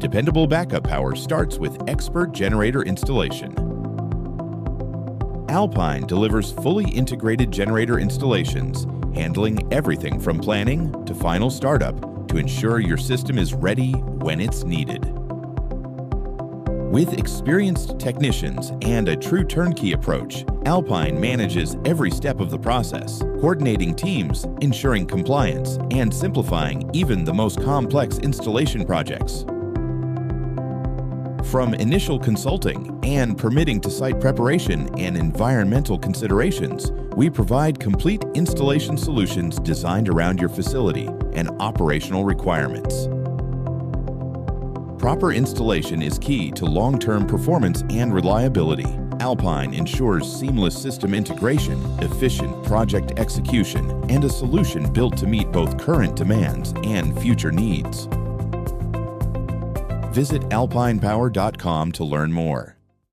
Dependable backup power starts with expert generator installation. Alpine delivers fully integrated generator installations, handling everything from planning to final startup to ensure your system is ready when it's needed. With experienced technicians and a true turnkey approach, Alpine manages every step of the process, coordinating teams, ensuring compliance, and simplifying even the most complex installation projects. From initial consulting and permitting to site preparation and environmental considerations, we provide complete installation solutions designed around your facility and operational requirements. Proper installation is key to long-term performance and reliability. Alpine ensures seamless system integration, efficient project execution, and a solution built to meet both current demands and future needs. Visit alpinepower.com to learn more.